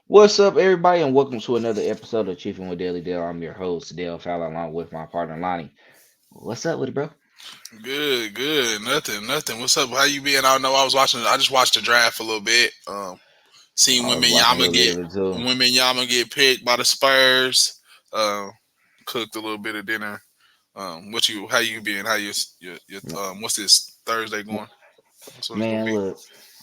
What's up, everybody, and welcome to another episode of Chiefin With Daily Dale. I'm your host, Dale Fowler, along with my partner, Lonny. What's up with it, bro? Good, good. Nothing. What's up? How you been? I don't know. I just watched the draft a little bit. Seen I was watching a little bit of it too. Yama get picked by the Spurs. Uh, Cooked a little bit of dinner. How you been? How your what's this Thursday going? What's it's gonna Man, be? look,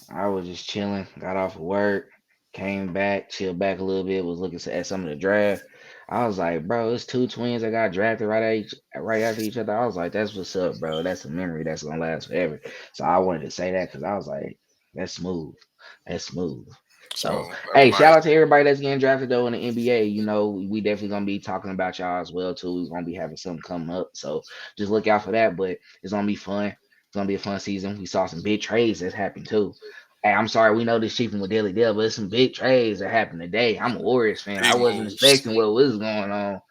I was just chilling, got off of work, came back, chilled back a little bit, was looking at some of the draft. I was like, bro, it's two twins that got drafted right after each other. I was like, that's what's up, bro. That's a memory that's gonna last forever. So I wanted to say that because I was like, that's smooth. That's smooth. So So, that was hey, shout nice. out to everybody that's getting drafted though in the NBA. You know, we definitely gonna be talking about y'all as well too. We're gonna be having something coming up, so just look out for that. But it's gonna be fun. It's gonna be a fun season. We saw some big trades that's happened too. Hey, I'm sorry, we know this Chiefin with Daily Dale, but it's some big trades that happened today. I'm a Warriors fan. I Big wasn't moves. expecting what was going on.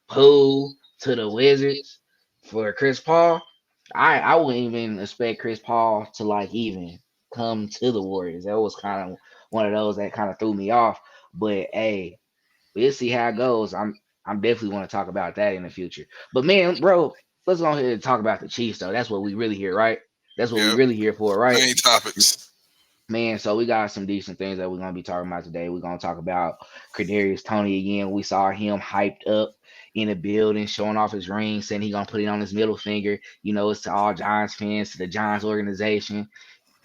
Poole to the Wizards for Chris Paul. I wouldn't even expect Chris Paul to like even come to the Warriors. That was kind of one of those that kind of threw me off. But hey, we'll see how it goes. I'm definitely want to talk about that in the future. But man, bro, let's go ahead and talk about the Chiefs though. That's what we really here, right? That's what we Yep. really here for, right? Main topics. Man, so we got some decent things that we're gonna be talking about today. We're gonna talk about Kadarius Toney again. We saw him hyped up in the building, showing off his ring, saying he gonna put it on his middle finger. You know, it's to all Giants fans, to the Giants organization.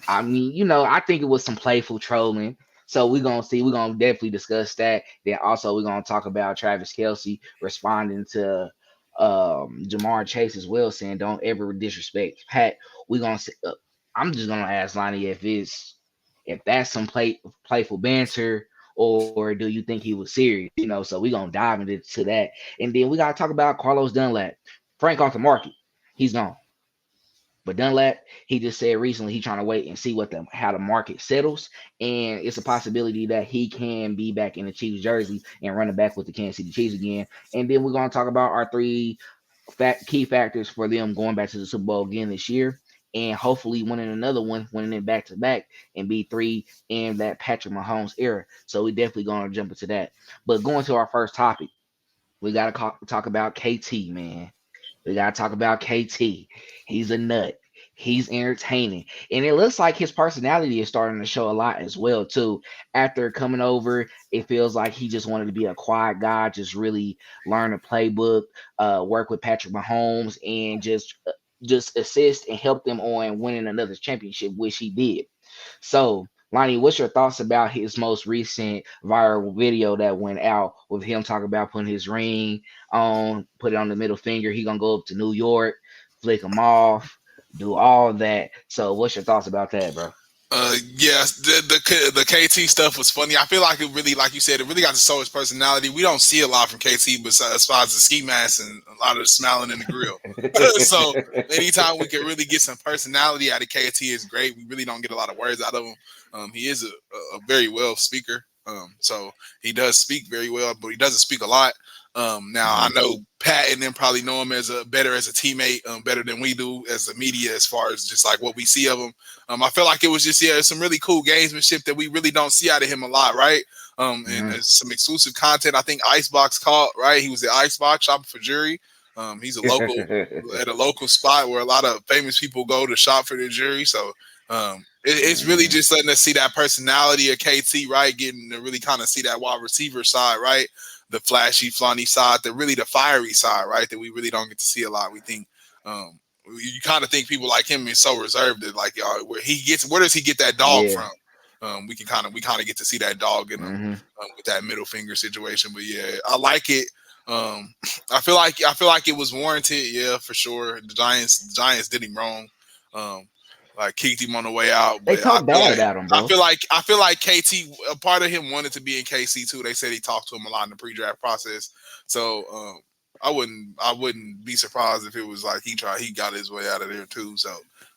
I mean, I think it was some playful trolling. So we're gonna see. We're gonna definitely discuss that. Then also we're gonna talk about Travis Kelce responding to Jamar Chase as well, saying don't ever disrespect Pat. We're gonna. I'm just gonna ask Lonnie if that's some playful banter or do you think he was serious? So we're gonna dive into that, and then we gotta talk about Carlos Dunlap, Frank off the market. He's gone. But Dunlap, he just said recently he's trying to wait and see what the how the market settles, and it's a possibility that he can be back in the Chiefs jersey and running back with the Kansas City Chiefs again. And then we're going to talk about our three key factors for them going back to the Super Bowl again this year, and hopefully winning another one, winning it back to back, and be three in that Patrick Mahomes era. So we definitely going to jump into that. But going to our first topic, we got to talk about KT, man. We gotta talk about KT. He's a nut. He's entertaining, and it looks like his personality is starting to show a lot as well too. After coming over, it feels like he just wanted to be a quiet guy, just really learn the playbook, work with Patrick Mahomes, and just assist and help them on winning another championship, which he did. So, Lonnie, what's your thoughts about his most recent viral video that went out with him talking about putting his ring on, put it on the middle finger? He gonna go up to New York, flick him off, do all that. So, what's your thoughts about that, bro? Yes, the KT stuff was funny. I feel like it really, like you said, it really got to show his personality. We don't see a lot from KT, besides as far as the ski mask and a lot of the smiling in the grill. So anytime we can really get some personality out of KT is great. We really don't get a lot of words out of him. He is a very well speaker. So he does speak very well, but he doesn't speak a lot. Now I Mhm. know Pat and them probably know him as a teammate, better than we do as the media, as far as just like what we see of him. I feel like it was just some really cool gamesmanship that we really don't see out of him a lot, right? And Mhm. there's some exclusive content. I think Icebox caught, right. He was at Icebox shopping for jewelry. He's a local at a local spot where a lot of famous people go to shop for their jewelry. So it's really Mhm. just letting us see that personality of KT, right? Getting to really kind of see that wide receiver side, right? The flashy, flaunty side, the fiery side, right? That we really don't get to see a lot. We think you kind of think people like him is so reserved that like y'all where does he get that dog Yeah. from? We kind of get to see that dog in him Mhm. with that middle finger situation. But yeah, I like it. Um, I feel like it was warranted. Yeah, for sure. The Giants did him wrong. Um, like kicked him on the way out. They But talk bad about him, bro. I feel like KT, a part of him wanted to be in KC too. They said he talked to him a lot in the pre-draft process. So I wouldn't be surprised if it was like he got his way out of there too. So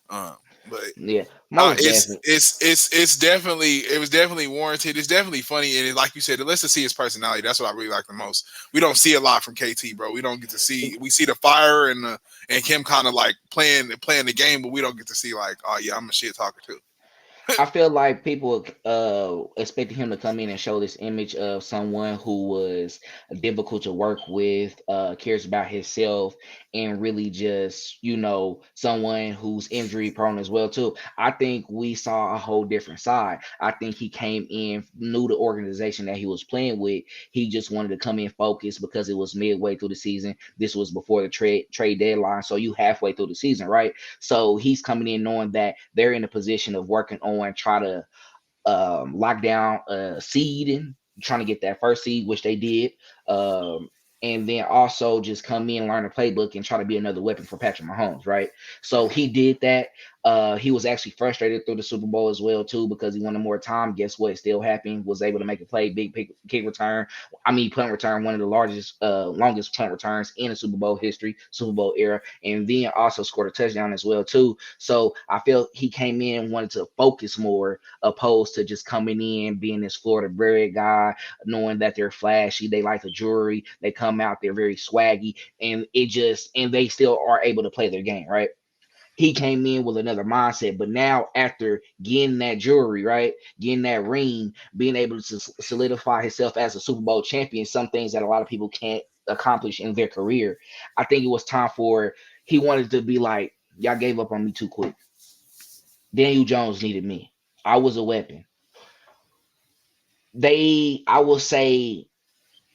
um, but Yeah, most definitely. it was definitely warranted. It's definitely funny, and like you said, it lets us see his personality. That's what I really like the most. We don't see a lot from KT, bro. We don't get to see. We see the fire and him kind of like playing the game, but we don't get to see like, oh yeah, I'm a shit talker too. I feel like people expected him to come in and show this image of someone who was difficult to work with, cares about himself, and really just someone who's injury prone as well too. I think we saw a whole different side. I think he came in, knew the organization that he was playing with. He just wanted to come in focused because it was midway through the season. This was before the trade deadline, so you halfway through the season, right? So he's coming in knowing that they're in a position of working on try to lock down a seed and trying to get that first seed, which they did. Um, and then also just come in, learn the playbook, and try to be another weapon for Patrick Mahomes, right? So he did that. He was actually frustrated through the Super Bowl as well too because he wanted more time. Guess what? It still happened. Was able to make a play, big kick return. I mean, punt return, one of the largest, longest punt returns in the Super Bowl history, Super Bowl era, and then also scored a touchdown as well too. So I felt he came in wanted to focus more opposed to just coming in being this Florida bred guy, knowing that they're flashy, they like the jewelry, they come out, they're very swaggy, and they still are able to play their game, right? He came in with another mindset, but now after getting that jewelry, right, getting that ring, being able to solidify himself as a Super Bowl champion, some things that a lot of people can't accomplish in their career. I think it was time for he wanted to be like, y'all gave up on me too quick. Daniel Jones needed me. I was a weapon. I will say,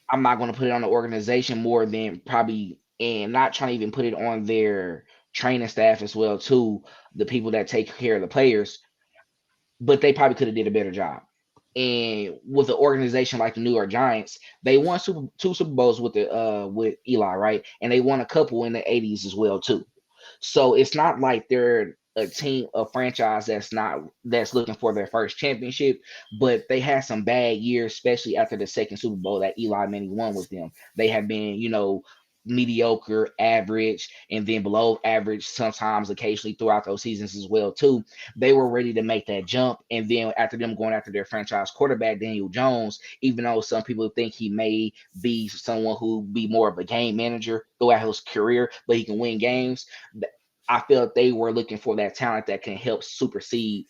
I'm not going to put it on the organization more than probably, and not trying to even put it on their training staff as well too, the people that take care of the players, but they probably could have did a better job. And with an organization like the New York Giants, they won two Super Bowls with Eli, right? And they won a couple in the 80s as well too. So it's not like they're a franchise that's looking for their first championship, but they had some bad years, especially after the second Super Bowl that Eli Manning won with them. They have been, mediocre, average, and then below average sometimes occasionally throughout those seasons as well too. They were ready to make that jump, and then after them going after their franchise quarterback Daniel Jones, even though some people think he may be someone who be more of a game manager throughout his career, but he can win games. I felt they were looking for that talent that can help supersede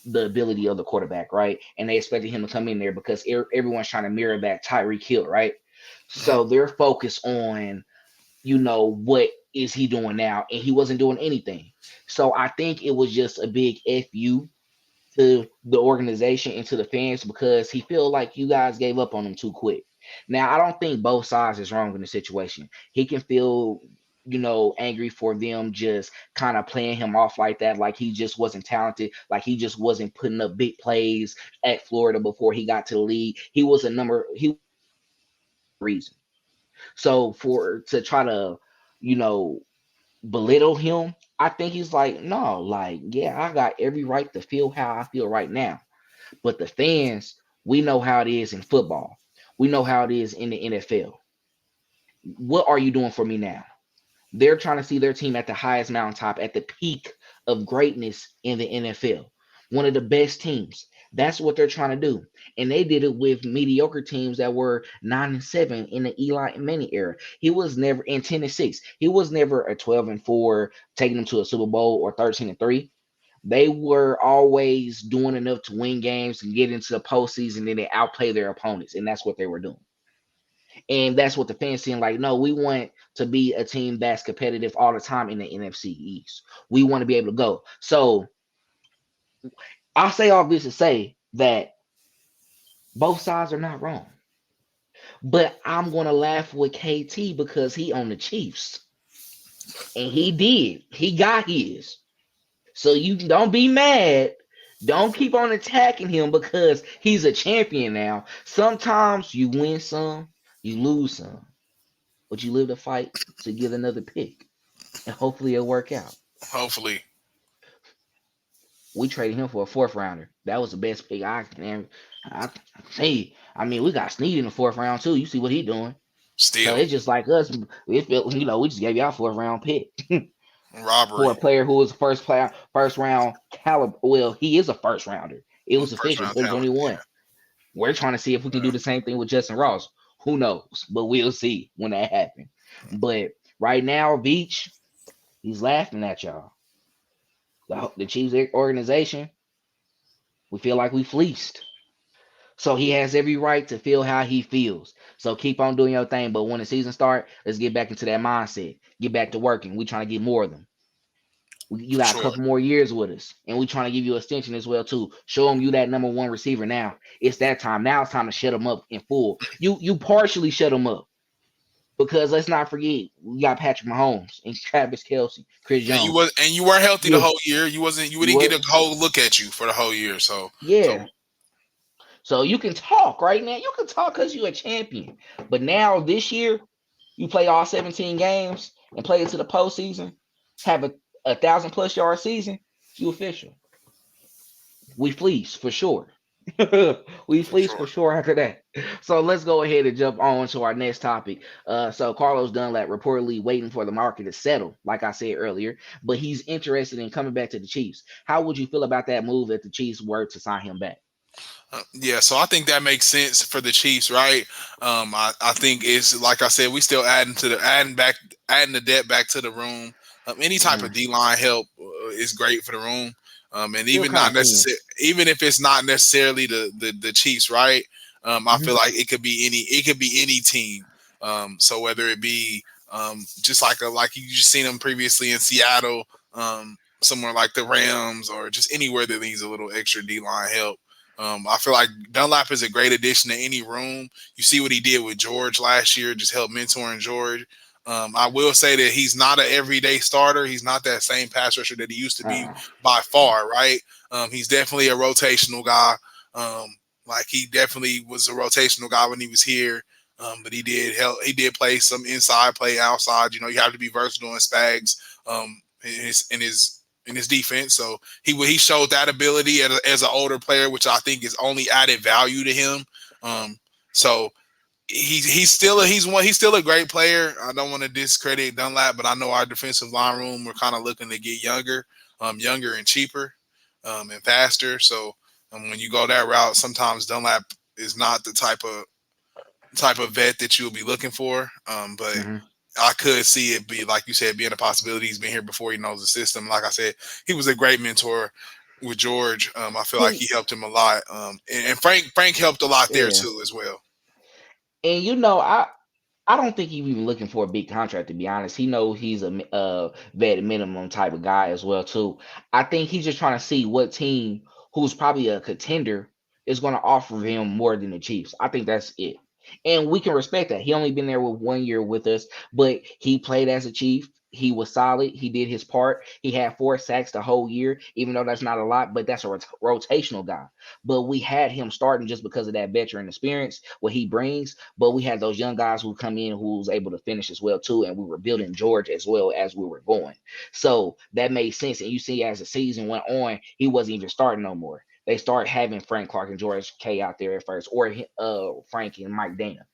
the ability of the quarterback, right? And they expected him to come in there because everyone's trying to mirror that Tyreek Hill, right? So they're focused on, what is he doing now? And he wasn't doing anything. So I think it was just a big FU to the organization and to the fans because he feel like you guys gave up on him too quick. Now I don't think both sides is wrong in the situation. He can feel angry for them just kind of playing him off like that, like he just wasn't talented, like he just wasn't putting up big plays at Florida before he got to the league. He was reason. So for to try to, you know, belittle him, I think he's like, no, like, yeah, I got every right to feel how I feel right now. But the fans, we know how it is in football. We know how it is in the NFL. What are you doing for me now? They're trying to see their team at the highest mountaintop, at the peak of greatness in the NFL. One of the best teams. That's what they're trying to do. And they did it with mediocre teams that were 9-7 in the Eli Manning era. He was never in 10-6. He was never a 12-4, taking them to a Super Bowl or 13-3. They were always doing enough to win games and get into the postseason, and they outplay their opponents, and that's what they were doing. And that's what the fans seem like. No, we want to be a team that's competitive all the time in the NFC East. We want to be able to go. So I say all this to say that both sides are not wrong. But I'm gonna laugh with KT because he on the Chiefs. And he did. He got his. So you don't be mad. Don't keep on attacking him because he's a champion now. Sometimes you win some, you lose some, but you live to fight to get another pick. And hopefully it'll work out. Hopefully, We traded him for a fourth rounder. That was the best pick I can. I see. I mean, we got Snead in the fourth round too. You see what he doing. So still it's just like us. It felt, we just gave y'all fourth round pick for robbery. a player who was first round caliber. Well, he is a first rounder. It was First official, round talent. 2021. We're trying to see if we can do the same thing with Justin Ross. Who knows? But we'll see when that happens. But right now, Beach, he's laughing at y'all. The Chiefs organization, We feel like we fleeced. So he has every right to feel how he feels. So keep on doing your thing. But when the season starts, let's get back into that mindset. Get back to working. We trying to get more of them. You for got a sure. couple more years with us, and we trying to give you extension as well too. Show them you that number one receiver now. It's that time. Now it's time to shut them up in full. You partially shut them up because let's not forget we got Patrick Mahomes and Travis Kelce, Chris Jones. And you weren't healthy the Yeah, whole year. You you didn't get what? a whole look at you for the whole year. So Yeah. So you can talk right now. You can talk because you're a champion. But now this year, you play all 17 games and play into the postseason, have a 1,000+ yard season, you official. We fleece for sure. We for fleece sure. for sure after that. So let's go ahead and jump on to our next topic. So Carlos Dunlap reportedly waiting for the market to settle, like I said earlier, but he's interested in coming back to the Chiefs. How would you feel about that move if the Chiefs were to sign him back? Yeah, so I think that makes sense for the Chiefs, right? I think it's like I said, we still adding the depth back to the room. Any type of Mhm. D line help is great for the room, and Still even kind not of thin. necessary, even if it's not necessarily the Chiefs, right? I Hmm. feel like it could be any team. So whether it be just like you just seen them previously in Seattle, somewhere like the Rams, or just anywhere that needs a little extra D line help. I feel like Dunlap is a great addition to any room. You see what he did with George last year, just help mentoring George. I will say that he's not an everyday starter. He's not that same pass rusher that he used to be Uh-uh. by far, right? He's definitely a rotational guy. Like he definitely was a rotational guy when he was here. But he did help. He did play some inside, play outside. You have to be versatile in Spags. In his defense. So he showed that ability as an older player, which I think is only added value to him. Um, so he's still a great player. I don't want to discredit Dunlap, but I know our defensive line room we're kind of looking to get younger and cheaper, and faster. So when you go that route, sometimes Dunlap is not the type of vet that you'll be looking for. But Hmm. I could see it be like you said, being a possibility. He's been here before. He knows the system. Like I said, he was a great mentor with George. I feel like He, he helped him a lot. And Frank helped a lot there yeah. too as well. And I don't think he's even looking for a big contract to be honest. He knows he's a vet minimum type of guy as well too. I think he's just trying to see what team who's probably a contender is going to offer him more than the Chiefs. I think that's it. And we can respect that. He only been there with 1 year with us, but he played as a Chief. He was solid. He did his part. He had 4 sacks the whole year, even though that's not a lot, but that's a rotational guy. But we had him starting just because of that veteran experience, what he brings. But we had those young guys who come in who was able to finish as well too, and we were building George as well as we were going. So that made sense. And you see, as the season went on, he wasn't even starting no more. They started having Frank Clark and George K out there at first, or Frank and Mike Dana.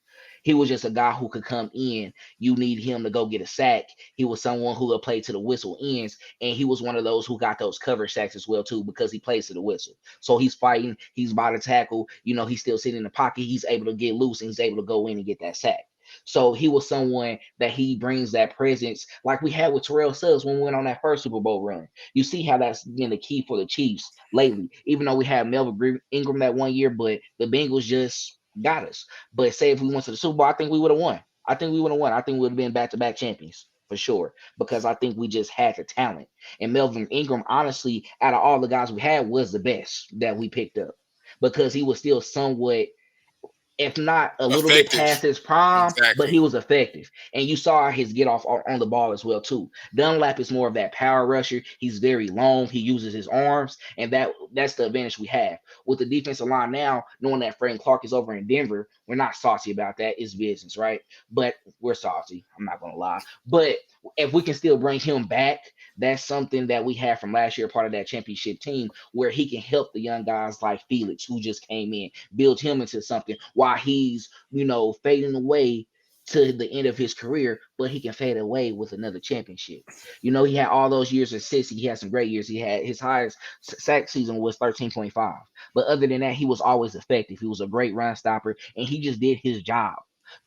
He was just a guy who could come in. You need him to go get a sack. He was someone who would play to the whistle ends, and he was one of those who got those cover sacks as well too because he plays to the whistle. So he's fighting, he's by the tackle. He's still sitting in the pocket. He's able to get loose and he's able to go in and get that sack. So he was someone that he brings that presence, like we had with Terrell Suggs when we went on that first Super Bowl run. You see how that's been the key for the Chiefs lately. Even though we had Melvin Ingram that 1 year, but the Bengals just got us. But say if we went to the Super Bowl, I think we would have won. I think we would have won. I think we would have been back-to-back champions for sure because I think we just had the talent. And Melvin Ingram, honestly, out of all the guys we had, was the best that we picked up because he was still somewhat, if not a little bit Effective, past his prime, but exactly. he was effective. And you saw his get off on the ball as well too. Dunlap is more of that power rusher. He's very long. He uses his arms, and that's the advantage we have with the defensive line now. Knowing that Frank Clark is over in Denver, we're not saucy about that. It's business, right? But we're saucy. I'm not gonna lie. But if we can still bring him back, that's something that we had from last year, part of that championship team, where he can help the young guys like Felix, who just came in, build him into something while he's, fading away to the end of his career, but he can fade away with another championship. He had all those years of six. He had some great years. He had his highest sack season was 13.5. But other than that, he was always effective. He was a great run stopper, and he just did his job.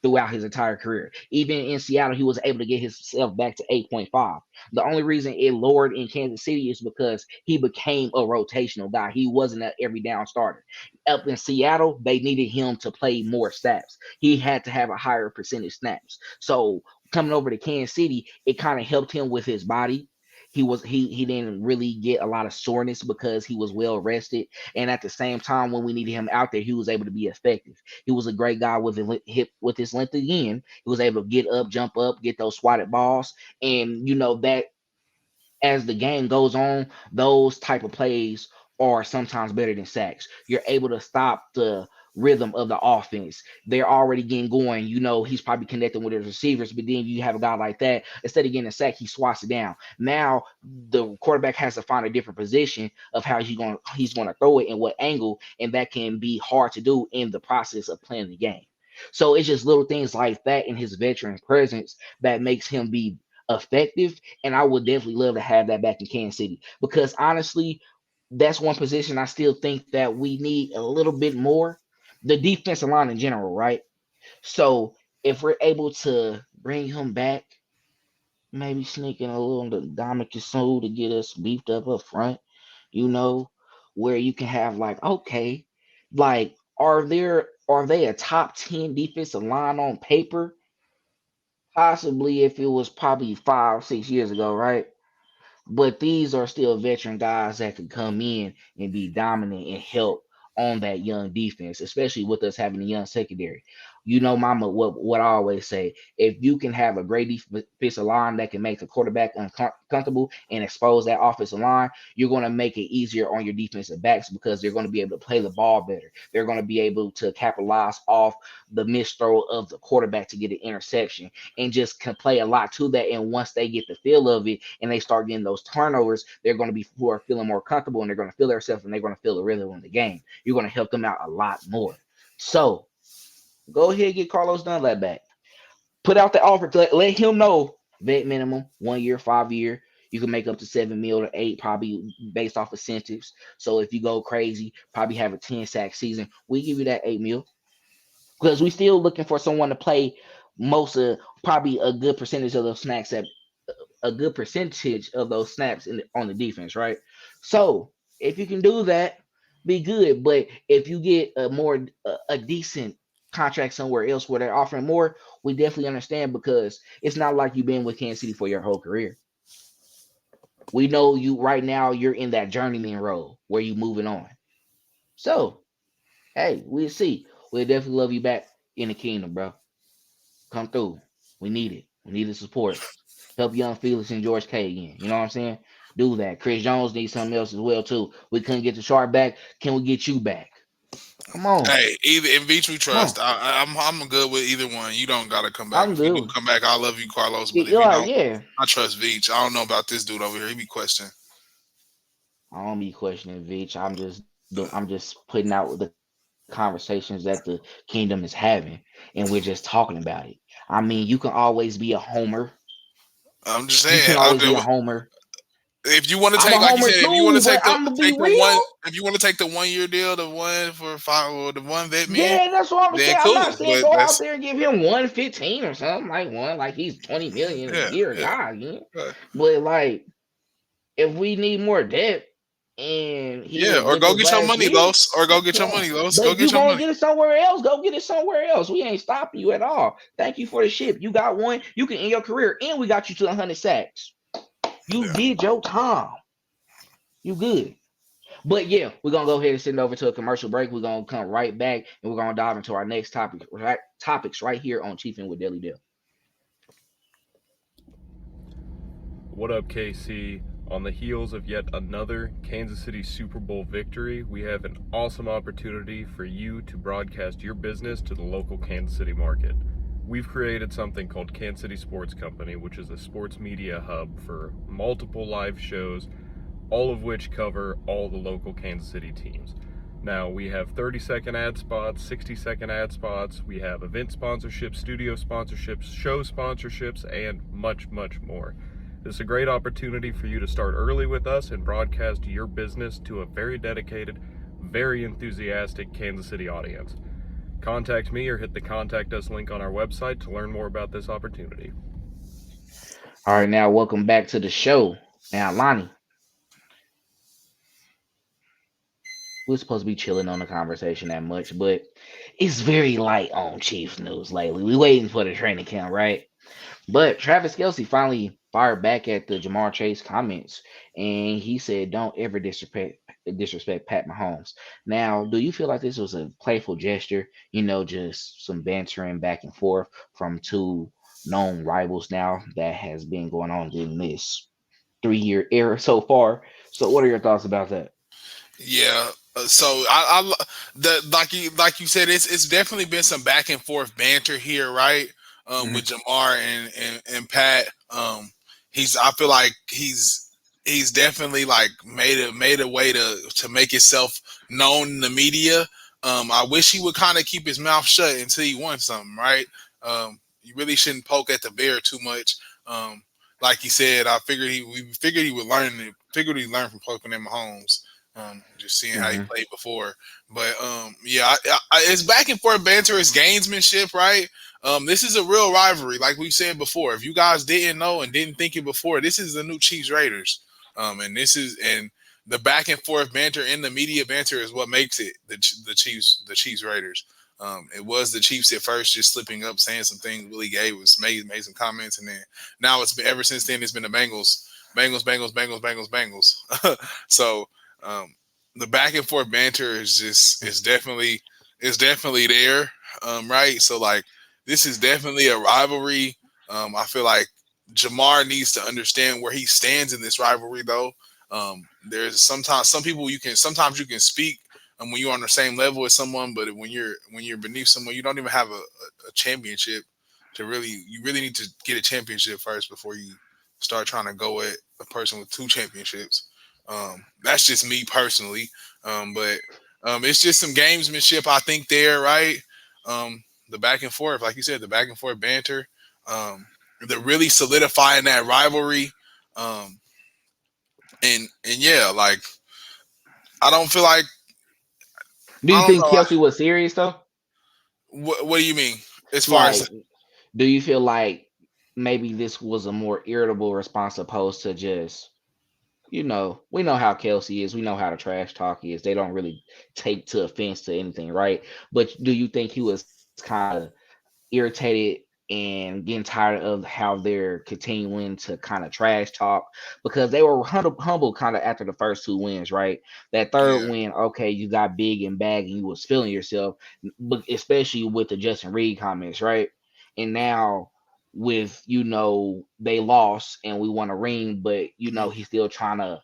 throughout his entire career. Even in Seattle, he was able to get himself back to 8.5. The only reason it lowered in Kansas City is because he became a rotational guy. He wasn't an every down starter. Up in Seattle, they needed him to play more snaps. He had to have a higher percentage snaps. So coming over to Kansas City, it kind of helped him with his body. He didn't really get a lot of soreness because he was well rested, and at the same time when we needed him out there, he was able to be effective. He was a great guy with his length again. He was able to get up, jump up, get those swatted balls, and that as the game goes on, those type of plays are sometimes better than sacks. You're able to stop the rhythm of the offense. They're already getting going. He's probably connecting with his receivers, but then you have a guy like that. Instead of getting a sack, he swats it down. Now the quarterback has to find a different position of how he's gonna throw it and what angle, and that can be hard to do in the process of playing the game. So it's just little things like that in his veteran presence that makes him be effective, and I would definitely love to have that back in Kansas City because honestly, that's one position I still think that we need a little bit more. The defensive line in general, right? So if we're able to bring him back, maybe sneak in a little on the Dominic Sue to get us beefed up front, you know, where you can have like, okay, like are they a top 10 defensive line on paper? Possibly if it was probably 5, 6 years ago, right? But these are still veteran guys that can come in and be dominant and help on that young defense, especially with us having a young secondary. Mama, what I always say, if you can have a great defensive line that can make the quarterback uncomfortable and expose that offensive line, you're going to make it easier on your defensive backs because they're going to be able to play the ball better. They're going to be able to capitalize off the missed throw of the quarterback to get an interception and just can play a lot to that. And once they get the feel of it and they start getting those turnovers, they're going to be who are feeling more comfortable and they're going to feel themselves and they're going to feel the rhythm in the game. You're going to help them out a lot more. So go ahead and get Carlos Dunlap back. Put out the offer to let him know vet minimum 1 year, 5 year. You can make up to 7 mil to 8, probably based off incentives. So if you go crazy, probably have a 10 sack season. We give you that 8 mil because we still looking for someone to play most of probably a good percentage of those snaps at a good percentage of those snaps on the defense, right? So if you can do that, be good. But if you get a decent contract somewhere else where they're offering more, we definitely understand because it's not like you've been with Kansas City for your whole career. We know you right now. You're in that journeyman role where you moving on. So hey, we'll see. We'll definitely love you back in the kingdom, bro. Come through. We need it. We need the support. Help young Felix and George K again. You know what I'm saying? Do that. Chris Jones needs something else as well too. We couldn't get the Sharp back. Can we get you back? Come on. Hey, either in Beach we Come on. trust. I'm good with either one. You don't gotta come back. I'm If you do good. come back, I love you, Carlos. But if you Yeah, don't, yeah. I trust Beach. I don't know about this dude over here. He be questioning. I don't be questioning Vich. I'm just putting out the conversations that the kingdom is having, and we're just talking about it. I mean, you can always be a homer. I'm just You can saying. always be a homer. If you want to I'm a take, like you homer said, if you want too, to but I'm gonna be take the one, real. if you want to take the 1 year deal, the one for 5 or the one vet man, Yeah, that's what I'm then saying. I'm not cool. saying But go out that's there and give him 115 or something like he's 20 million a yeah, year yeah. guy again. Uh, But like if we need more depth and he Yeah, was or go limping get your last money, year, Los. Or go get your yeah. money, Los. But Go if you get your gonna money. get it somewhere else, go get it somewhere else. We ain't stopping you at all. Thank you for the ship. You got one. You can end your career, and we got you to 100 sacks. You Yeah. did your time. You good. But yeah, we're gonna go ahead and send it over to a commercial break. We're gonna come right back and we're gonna dive into our next topics right here on Chiefin with Daily Dale. What up, KC? On the heels of yet another Kansas City Super Bowl victory, we have an awesome opportunity for you to broadcast your business to the local Kansas City market. We've created something called Kansas City Sports Company, which is a sports media hub for multiple live shows, all of which cover all the local Kansas City teams. Now, we have 30-second ad spots, 60-second ad spots, we have event sponsorships, studio sponsorships, show sponsorships, and much, much more. This is a great opportunity for you to start early with us and broadcast your business to a very dedicated, very enthusiastic Kansas City audience. Contact me or hit the Contact Us link on our website to learn more about this opportunity. All right, now welcome back to the show. Now, Lonnie, we're supposed to be chilling on the conversation that much, but it's very light on Chiefs news lately. We waiting for the training camp, right? But Travis Kelce finally fired back at the Jamar Chase comments, and he said, "Don't ever disrespect Pat Mahomes." Now, do you feel like this was a playful gesture? Just some bantering back and forth from two known rivals now that has been going on in this 3 year era so far. So, what are your thoughts about that? Yeah. So the like you said, it's definitely been some back and forth banter here, right? With Hmm. Jamar and Pat. I feel like he's definitely like made a way to make himself known in the media. I wish he would kind of keep his mouth shut until he won something, right? You really shouldn't poke at the bear too much. Like you said, we figured he would figured he learned from poking at Mahomes. Just seeing how he Hmm. played before, but yeah, it's back and forth banter, it's gamesmanship, right? This is a real rivalry, like we said before. If you guys didn't know and didn't think it before, this is the new Chiefs Raiders, and the back and forth banter in the media banter is what makes it the Chiefs Raiders. It was the Chiefs at first, just slipping up, saying some things. Willie Gay was made some comments, and then now it's been ever since then. It's been the Bengals. So um, the back and forth banter is definitely there, right? So like this is definitely a rivalry. I feel like Jamar needs to understand where he stands in this rivalry, though. There's sometimes you can speak when you're on the same level as someone, but when you're beneath someone, you don't even have a championship to you really need to get a championship first before you start trying to go at a person with two championships. That's just me personally. But it's just some gamesmanship, I think, there, right? The back and forth, like you said, the back and forth banter, the really solidifying that rivalry. Um, and yeah, like I don't feel like Do you I don't think know. Kelsey was serious though? What do you mean? As far as Like, do you feel like maybe this was a more irritable response opposed to just, we know how Kelsey is. We know how the trash talk is. They don't really take to offense to anything, right? But do you think he was kind of irritated and getting tired of how they're continuing to kind of trash talk because they were humble kind of after the first two wins, right? That third yeah, win, okay, you got big and bag and you was feeling yourself, but especially with the Justin Reed comments, right? And now with they lost and we won a ring, but mhm, he's still trying to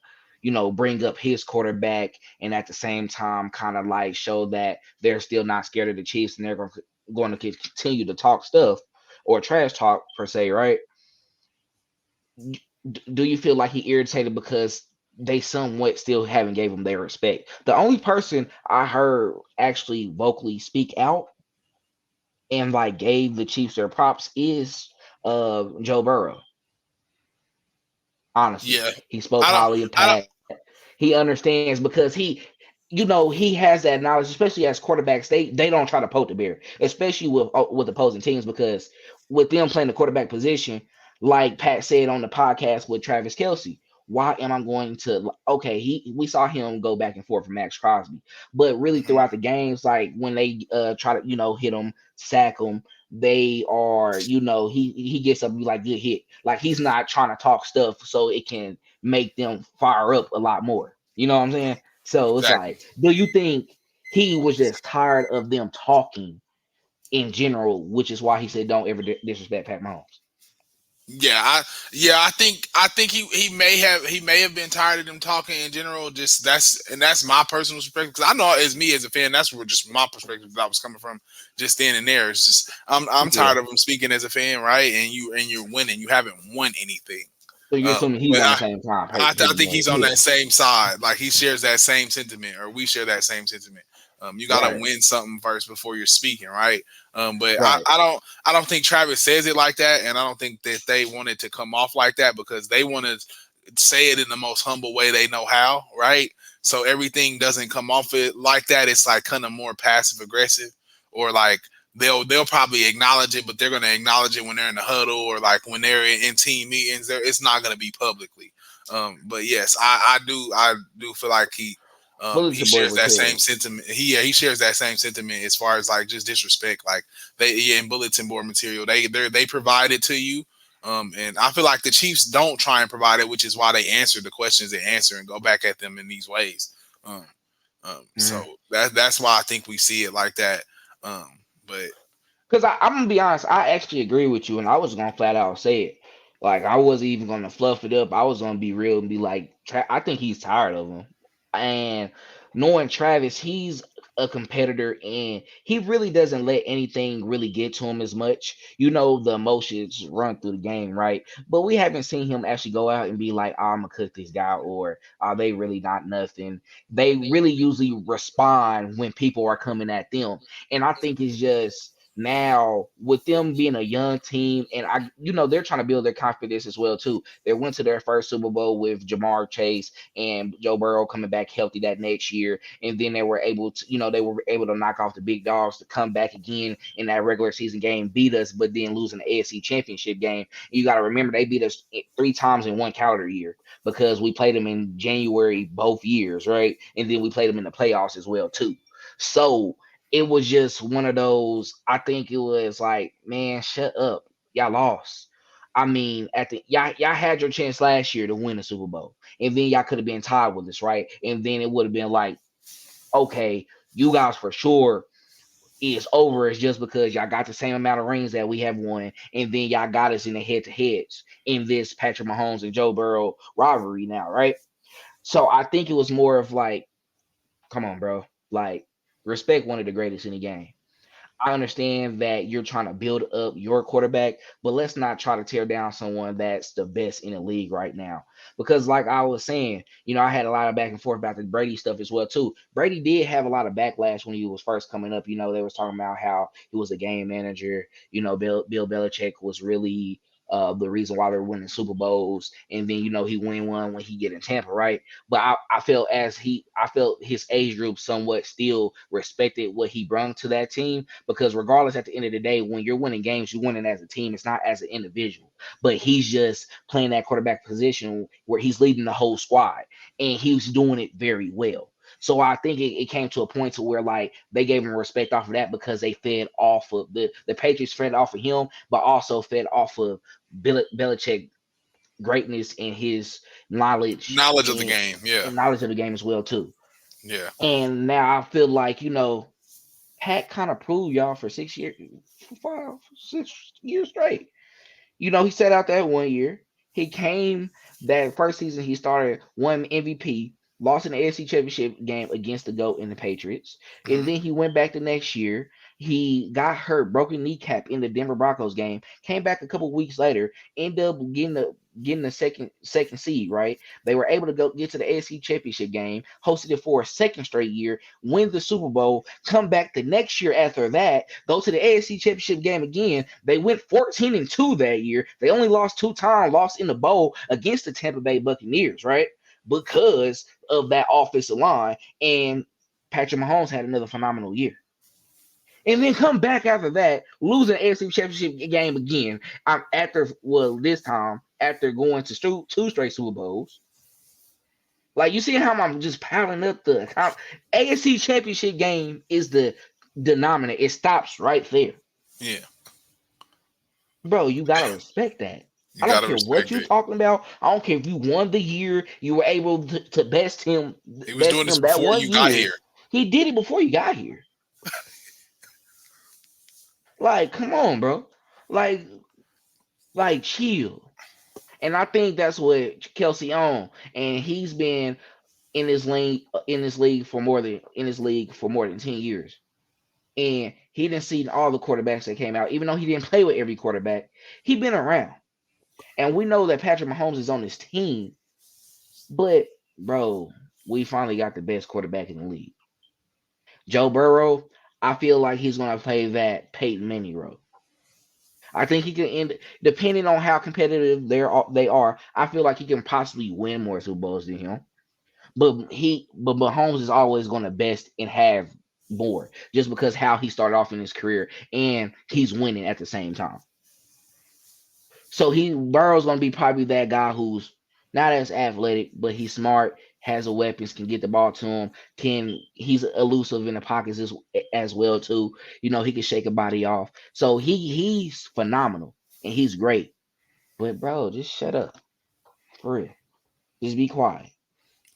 bring up his quarterback and at the same time kind of like show that they're still not scared of the Chiefs and they're going to continue to talk stuff or trash talk per se, right? Do you feel like he irritated because they somewhat still haven't gave him their respect? The only person I heard actually vocally speak out and like gave the Chiefs their props is Joe Burrow. Honestly, yeah. he spoke I don't. highly of I don't. Pat. He understands because he has that knowledge, especially as quarterbacks. They don't try to poke the bear, especially with opposing teams, because with them playing the quarterback position, like Pat said on the podcast with Travis Kelce, why am I going to? Okay, we saw him go back and forth from Max Crosby, but really Mhm, throughout the games, like when they try to hit him, sack him, they are he gets up and be like good hit, like he's not trying to talk stuff so it can make them fire up a lot more. You know what I'm saying? So it's exactly. like, do you think he was just tired of them talking in general, which is why he said don't ever disrespect Pat Mahomes? Yeah, I think he may have been tired of them talking in general. Just that's my personal perspective, because I know as me as a fan, that's where just my perspective that I was coming from just then and there. It's just I'm tired Yeah. of him speaking as a fan, right? And you're winning. You haven't won anything. So you're assuming he's But on the same time I page think with it. he's on that Yeah. same side. Like he shares that same sentiment, or we share that same sentiment. You got to Right. win something first before you're speaking, right? But Right. I don't think Travis says it like that, and I don't think that they want it to come off like that because they want to say it in the most humble way they know how, right? So everything doesn't come off it like that. It's like kind of more passive aggressive, or like they'll probably acknowledge it, but they're going to acknowledge it when they're in the huddle or like when they're in team meetings. It's not going to be publicly. But yes, I do feel like he Bulletin board shares that same material. sentiment. He shares that same sentiment as far as like just disrespect. Like in bulletin board material, they provide it to you. And I feel like the Chiefs don't try and provide it, which is why they answer the questions they answer and go back at them in these ways. Um, so Mhm. that's why I think we see it like that. But Because I'm gonna be honest, I actually agree with you, and I was gonna flat out say it. Like I wasn't even gonna fluff it up. I was gonna be real and be like, I think he's tired of him. And knowing Travis, he's a competitor, and he really doesn't let anything really get to him as much. You know, the emotions run through the game, right? But we haven't seen him actually go out and be like, oh, I'm gonna cook this guy, or are they really not nothing? They really usually respond when people are coming at them, and I think it's just now with them being a young team, and they're trying to build their confidence as well too. They went to their first Super Bowl with Jamar Chase and Joe Burrow coming back healthy that next year, and then they were able to knock off the big dogs to come back again in that regular season game, beat us, but then losing the AFC Championship game. You got to remember they beat us 3 times in one calendar year because we played them in January both years, right? And then we played them in the playoffs as well too. So it was just one of those. I think it was like, man, shut up. Y'all lost. I mean, at the y'all had your chance last year to win the Super Bowl, and then y'all could have been tied with us, right? And then it would have been like, okay, you guys for sure is over. It's just because y'all got the same amount of rings that we have won, and then y'all got us in the head to heads in this Patrick Mahomes and Joe Burrow rivalry now, right? So I think it was more of like, come on, bro, like respect one of the greatest in the game. I understand that you're trying to build up your quarterback, but let's not try to tear down someone that's the best in the league right now. Because, like I was saying, I had a lot of back and forth about the Brady stuff as well too. Brady did have a lot of backlash when he was first coming up. They was talking about how he was a game manager. Bill Belichick was really the reason why they're winning Super Bowls, and then he win one when he get in Tampa, right? But I felt his age group somewhat still respected what he brought to that team, because regardless, at the end of the day, when you're winning games, you're winning as a team. It's not as an individual. But he's just playing that quarterback position where he's leading the whole squad, and he's doing it very well. So I think it came to a point to where like they gave him respect off of that, because they fed off of the Patriots fed off of him, but also fed off of Belichick greatness and his knowledge knowledge of the and, game, yeah, and knowledge of the game as well too. yeah. And now I feel like Pat kind of proved y'all for 6 years, for 5, 6 years straight. He sat out that one year. He came that first season. He started, won MVP, lost in the AFC Championship game against the GOAT and the Patriots, and Hmm. then he went back the next year. He got hurt, broken kneecap in the Denver Broncos game. Came back a couple weeks later, ended up getting the second seed. Right, they were able to go get to the AFC Championship game, hosted it for a second straight year, win the Super Bowl, come back the next year after that, go to the AFC Championship game again. They went 14-2 that year. They only lost 2 times, lost in the bowl against the Tampa Bay Buccaneers, right? Because of that offensive line. And Patrick Mahomes had another phenomenal year. And then come back after that, losing the AFC Championship game again. This time after going to two straight Super Bowls. Like, you see how I'm just piling up the account. AFC Championship game is the denominator. It stops right there. Yeah, Bro, you gotta respect that. you I don't gotta care what respect you're it. talking about. I don't care if you won the year. You were able to He was best doing this him that before one you got year. here. He did it before you got here. Like, come on, bro. Like, chill. And I think that's what Kelsey on. And he's been in this league for more than 10 years. And he didn't see all the quarterbacks that came out, even though he didn't play with every quarterback. He been around. And we know that Patrick Mahomes is on his team, but bro, we finally got the best quarterback in the league. Joe Burrow, I feel like he's gonna play that Peyton Manning role. I think he can end, depending on how competitive they are. I feel like he can possibly win more Super Bowls than him. But Mahomes is always going to best and have. more just because how he started off in his career and he's winning at the same time. So Burrow's gonna be probably that guy who's not as athletic, but he's smart, has the weapons, can get the ball to him, he's elusive in the pockets as well too. He can shake a body off. So he's phenomenal and he's great. But bro, just shut up. For real. Just be quiet.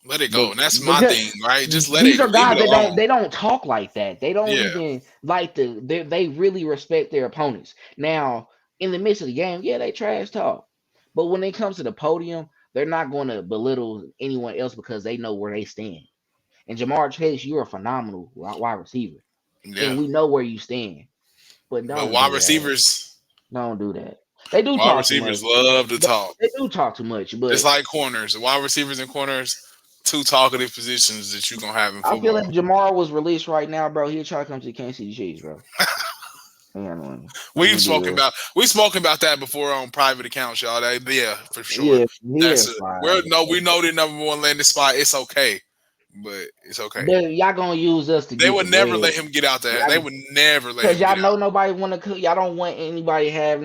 Let it go. But And that's my because thing, right? Just let these it, are leave guys it that alone. don't talk like that. They don't Yeah. even like they really respect their opponents. Now, in the midst of the game, yeah, they trash talk. But when it comes to the podium, they're not going to belittle anyone else because they know where they stand. And Jamar Chase, you're a phenomenal wide receiver. Yeah. And we know where you stand. But But don't do that. Don't do that. They do wide talk too receivers much. love to They, talk. they do talk too much, Just but like corners. Wide receivers and corners, two talkative positions that you're gonna have in I feel like football. Jamar was released right now, bro. He'll try to come to the Kansas City Chiefs, bro. Man, let We've me be spoken real. about that before on private accounts, y'all. Yeah, for sure. Yeah, yeah, That's it. fine. We know the number one landing spot. It's okay, but it's okay. But y'all gonna use us to They get the would never let bread. him get out there. They Y'all, would never let Cause him y'all get know out. nobody want to. Y'all don't want anybody have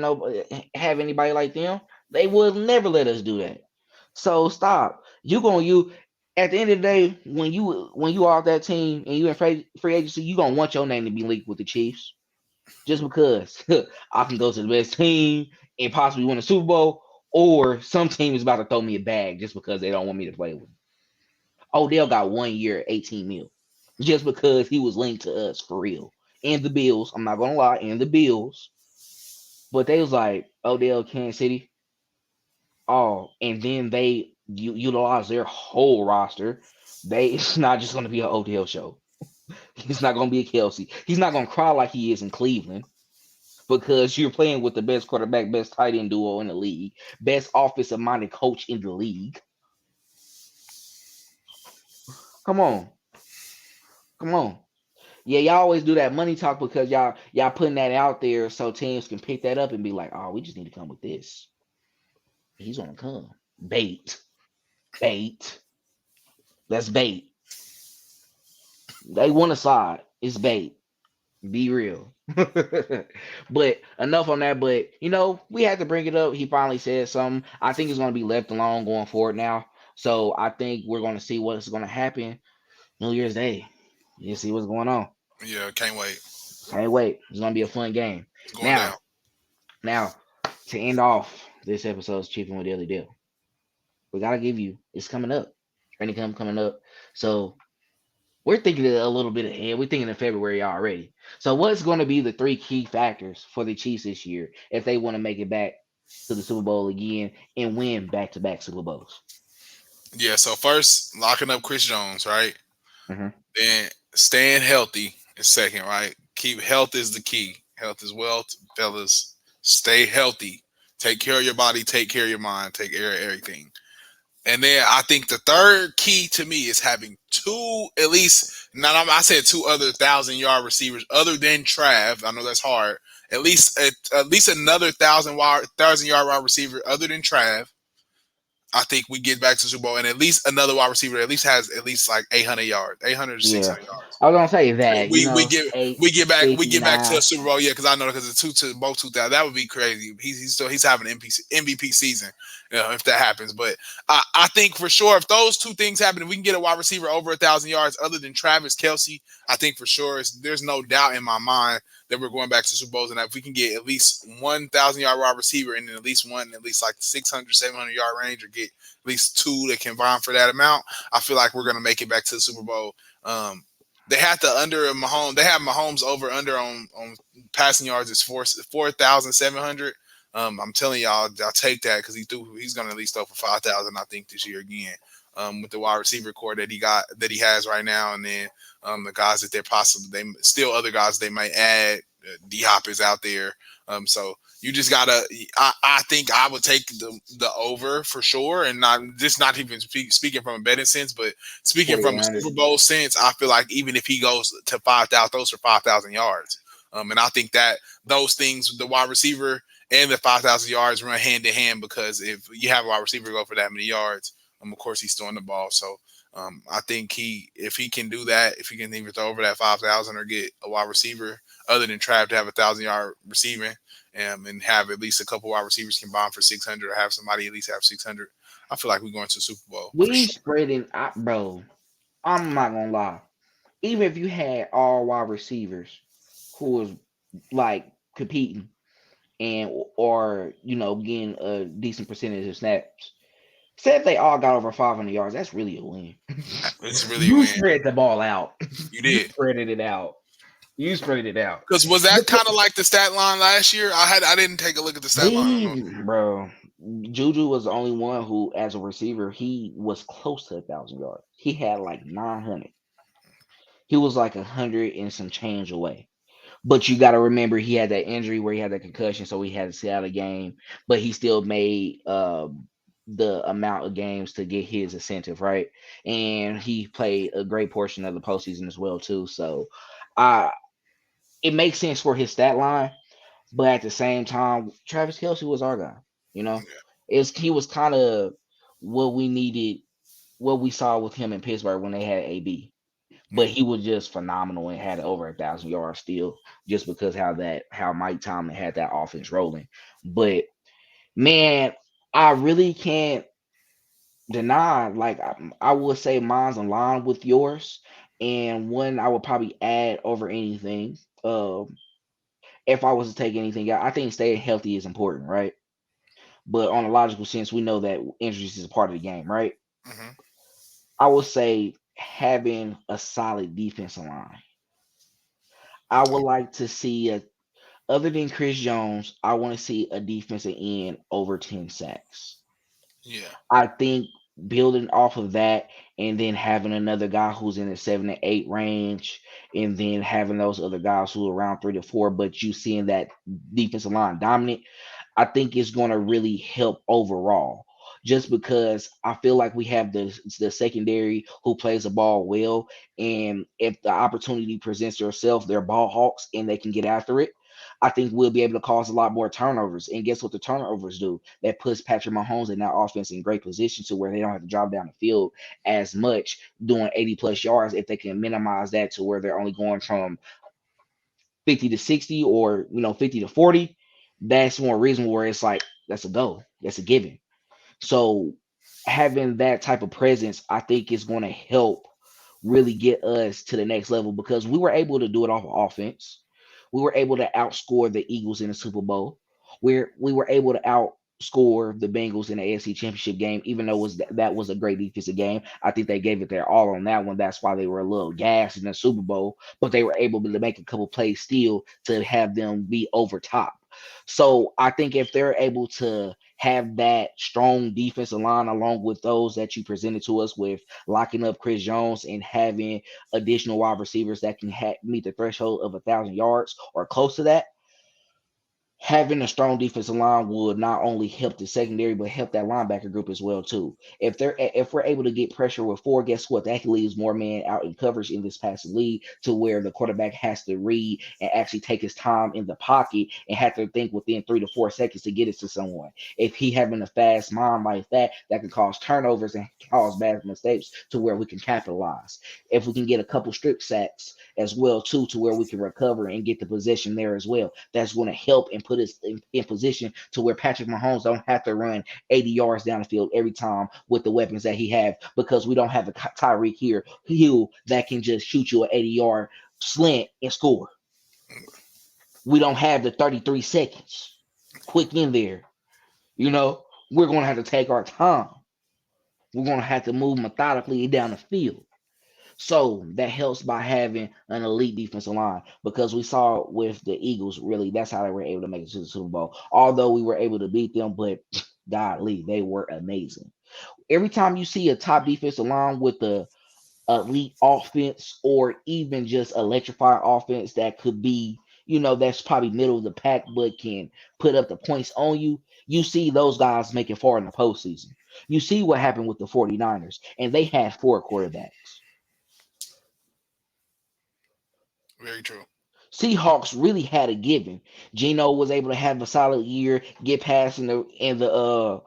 anybody like them. They will never let us do that. So stop. You gonna you at the end of the day when you are that team and you in free agency, you gonna want your name to be linked with the Chiefs just because I can go to the best team and possibly win a Super Bowl, or some team is about to throw me a bag just because they don't want me to play with them. Odell got 1 year, 18 mil, just because he was linked to us for real. And the Bills, I'm not gonna lie, and the Bills, but they was like Odell, Kansas City, and then they utilize their whole roster. It's not just gonna be an Odell show. It's not gonna be a Kelsey. He's not gonna cry like he is in Cleveland because you're playing with the best quarterback, best tight end duo in the league, best offensive minded coach in the league. Come on, come on. Yeah, y'all always do that money talk because y'all putting that out there so teams can pick that up and be like, oh, we just need to come with this. He's gonna come. Bait. Bait. That's bait. They want a side. It's bait. Be real. But enough on that. But we had to bring it up. He finally said something. I think it's gonna be left alone going forward now. So I think we're gonna see what's gonna happen New Year's Day. You see what's going on. Yeah, can't wait. Can't wait. It's gonna be a fun game. It's going down. Now, to end off this episode's Chiefin With Daily Dale, we gotta give you. It's coming up. Training camp coming up. So we're thinking a little bit ahead. We're thinking in February already. So what's going to be the three key factors for the Chiefs this year if they want to make it back to the Super Bowl again and win back-to-back Super Bowls? Yeah, so first locking up Chris Jones, right? Hmm. Then staying healthy is second, right? Keep health is the key. Health is wealth, fellas. Stay healthy. Take care of your body, take care of your mind, take care of everything. And then I think the third key to me is having two, at least, I said two other 1,000-yard receivers other than Trav. I know that's hard. At least another 1,000-yard wide receiver other than Trav. I think we get back to the Super Bowl and at least another wide receiver at least has at least like 800 yards, 800 to Yeah. 600 yards. I was going to say that, We get eight, we get back to the 69. Super Bowl, yeah, because I know because it's two to both 2,000. That would be crazy. He's having an MVP season, if that happens. But I think for sure if those two things happen, if we can get a wide receiver over 1,000 yards other than Travis Kelce, I think for sure there's no doubt in my mind that we're going back to Super Bowls, and if we can get at least 1,000-yard wide receiver and then at least like 600, 700-yard range, or get at least two that can vying for that amount, I feel like we're going to make it back to the Super Bowl. They have the under Mahomes. They have Mahomes over under on passing yards is 4,700. I'm telling y'all, I'll take that because he's going to at least throw for 5,000. I think this year again. With the wide receiver core that he has right now, and then the guys that other guys they might add. D Hop is out there, so you just gotta. I think I would take the over for sure, and not even speaking from a betting sense, but speaking from a 4,800. Super Bowl sense. I feel like even if he goes to 5,000, those are 5,000 yards, and I think that those things, the wide receiver and the 5,000 yards, run hand in hand because if you have a wide receiver go for that many yards. Of course, he's throwing the ball. So I think if he can do that, if he can even throw over that 5,000 or get a wide receiver other than Trav to have 1,000 yard receiving, and have at least a couple wide receivers combined for 600, or have somebody at least have 600, I feel like we're going to the Super Bowl for We sure. spreading out, bro. I'm not gonna lie. Even if you had all wide receivers who was like competing and or getting a decent percentage of snaps, say if they all got over 500 yards, that's really a win. It's really a You win. spread the ball out. You You did. spreaded it out. You spread it out. Because was that Because kind of like the stat line last year? I didn't take a look at the stat line. I don't know. bro, Juju was the only one who, as a receiver, he was close to 1,000 yards. He had like 900. He was like 100 and some change away. But you got to remember he had that injury where he had that concussion, so he had to sit out of the game. But he still made the amount of games to get his incentive, right? And he played a great portion of the postseason as well too. So, uh, it makes sense for his stat line. But at the same time, Travis Kelce was our guy. You know, he was kind of what we needed, what we saw with him in Pittsburgh when they had AB. But he was just phenomenal and had over 1,000 yards still, just because how Mike Tomlin had that offense rolling. But man, I really can't deny. Like I would say, mine's aligned with yours, and one I would probably add over anything. If I was to take anything out, I think staying healthy is important, right? But on a logical sense, we know that injuries is a part of the game, right? Hmm. I would say having a solid defensive line. I would like to see other than Chris Jones, I want to see a defensive end over 10 sacks. Yeah. I think building off of that and then having another guy who's in the 7 to 8 range, and then having those other guys who are around 3 to 4, but you seeing that defensive line dominant, I think it's going to really help overall. Just because I feel like we have the secondary who plays the ball well, and if the opportunity presents itself, they're ball hawks and they can get after it. I think we'll be able to cause a lot more turnovers. And guess what the turnovers do? That puts Patrick Mahomes and that offense in great position to where they don't have to drive down the field as much, doing 80 plus yards if they can minimize that to where they're only going from 50 to 60 or 50 to 40. That's more reasonable where it's like that's a go. That's a given. So having that type of presence, I think is going to help really get us to the next level because we were able to do it off of offense. We were able to outscore the Eagles in the Super Bowl. Where we were able to outscore the Bengals in the AFC Championship game, even though that was a great defensive game. I think they gave it their all on that one. That's why they were a little gassed in the Super Bowl, but they were able to make a couple plays still to have them be over top. So I think if they're able to have that strong defensive line along with those that you presented to us with locking up Chris Jones and having additional wide receivers that can meet the threshold of 1,000 yards or close to that, having a strong defensive line would not only help the secondary but help that linebacker group as well too. If we're able to get pressure with four, guess what? That leaves more men out in coverage in this passing league to where the quarterback has to read and actually take his time in the pocket and have to think within 3 to 4 seconds to get it to someone. If he having a fast mind like that, that can cause turnovers and cause bad mistakes to where we can capitalize. If we can get a couple strip sacks as well too, to where we can recover and get the possession there as well. That's going to help and put us in position to where Patrick Mahomes don't have to run 80 yards down the field every time with the weapons that he have because we don't have a Tyreek Hill that can just shoot you an 80-yard slant and score. We don't have the 33 seconds quick in there. We're going to have to take our time. We're going to have to move methodically down the field. So that helps by having an elite defensive line because we saw with the Eagles, really, that's how they were able to make it to the Super Bowl. Although we were able to beat them, but godly, they were amazing. Every time you see a top defensive line with the elite offense or even just electrified offense that could be, that's probably middle of the pack but can put up the points on you, you see those guys make it far in the postseason. You see what happened with the 49ers, and they had four quarterbacks. Very true. Seahawks really had a given. Geno was able to have a solid year, get past in the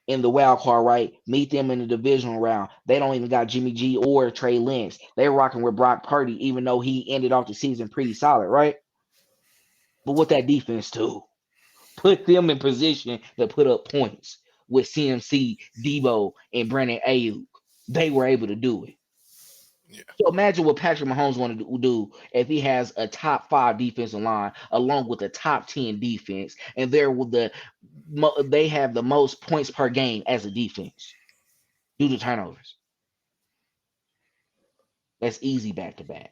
in the wild card, right? Meet them in the divisional round. They don't even got Jimmy G or Trey Lance. They're rocking with Brock Purdy, even though he ended off the season pretty solid, right? But what that defense do? Put them in position to put up points with CMC, Debo, and Brandon Ayuk. They were able to do it. Yeah. So imagine what Patrick Mahomes want to do if he has a top 5 defensive line along with a top 10 defense, and they have the most points per game as a defense due to turnovers. That's easy back to back.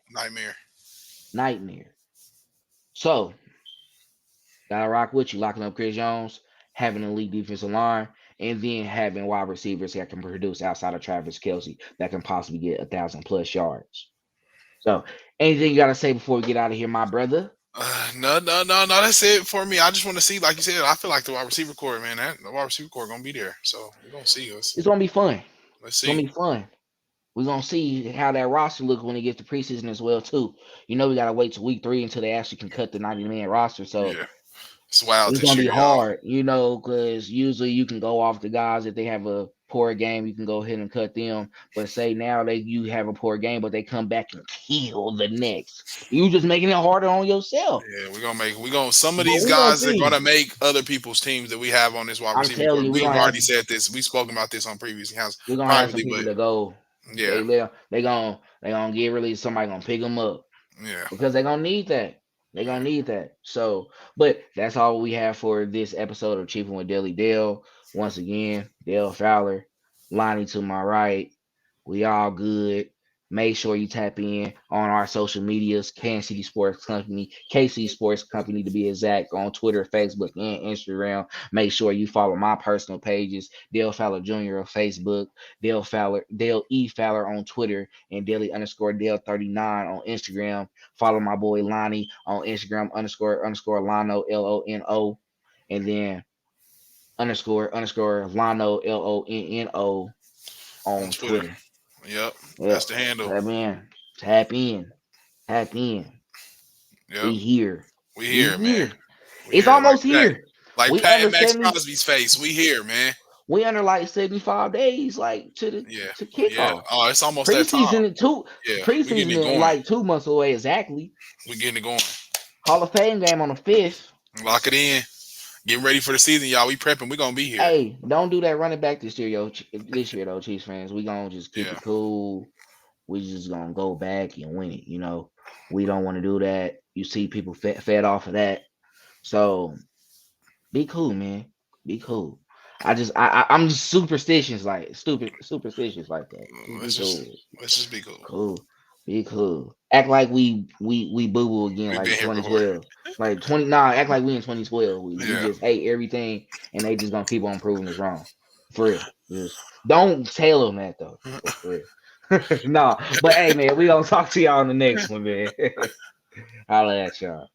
Nightmare. So gotta rock with you, locking up Chris Jones, having an elite defensive line, and then having wide receivers that can produce outside of Travis Kelce that can possibly get 1,000+ yards. So, anything you gotta say before we get out of here, my brother? No. That's it for me. I just want to see, like you said, I feel like the wide receiver core, man. The wide receiver core gonna be there, so we're gonna see us. It's gonna be fun. Let's It's see. gonna be fun. We're gonna see how that roster looks when it gets to preseason as well, too. You know, we gotta wait till week 3 until they actually can cut the 90-man roster. So Yeah, it's wild it's this gonna be year, y'all. hard, you know, because usually you can go off the guys if they have a poor game, you can go ahead and cut them. But say now you have a poor game, but they come back and kill the next. You just making it harder on yourself. Yeah, we're gonna some of But these we gonna guys are see. gonna make other people's teams that we have on this wide I'm receiver telling core. you, We've already said this. We've spoken about this on previous accounts we're gonna have some privately, people but that go. yeah, They gonna get released. Somebody gonna pick them up yeah. because they gonna need that. They gonna need that. So, but that's all we have for this episode of Chiefin with Daily Dale. Once again, Dale Fowler, Lonny to my right. We all good. Make sure you tap in on our social medias, Kansas City Sports Company, KC Sports Company to be exact, on Twitter, Facebook, and Instagram. Make sure you follow my personal pages, Dale Fowler Jr. on Facebook, Dale E. Fowler on Twitter, and Daily_Dale39 on Instagram. Follow my boy Lonny on Instagram, __ Lono, LONO, and then __ Lono, LONNO on Twitter. Yep, Yeah, that's the handle. tap in. Yep, We here. we here, man. We It's here. almost here. Like We Pat under and Max 70. Crosby's face. We here, man. We under like 75 days, like to Yeah. kickoff. Oh, it's almost that time. Preseason Yeah, we're getting preseason it in going. like 2 months away exactly. We're getting it going. Hall of Fame game on the 5th. Lock it in. Getting ready for the season, y'all. We prepping. We're gonna be here. Hey, don't do that running back this year, though, Chiefs fans. We gonna just keep it cool. We just gonna go back and win it. You know, we don't want to do that. You see people fed off of that. So be cool, man. Be cool. I'm just superstitious like that. Let's just be cool. Cool. Be cool. Act like we boo again, like 2012. Like 20 act like we in 2012. We just hate everything and they just gonna keep on proving us wrong. For real. Just don't tell them that though. For real. But hey man, we gonna talk to y'all on the next one, man. Holla at y'all.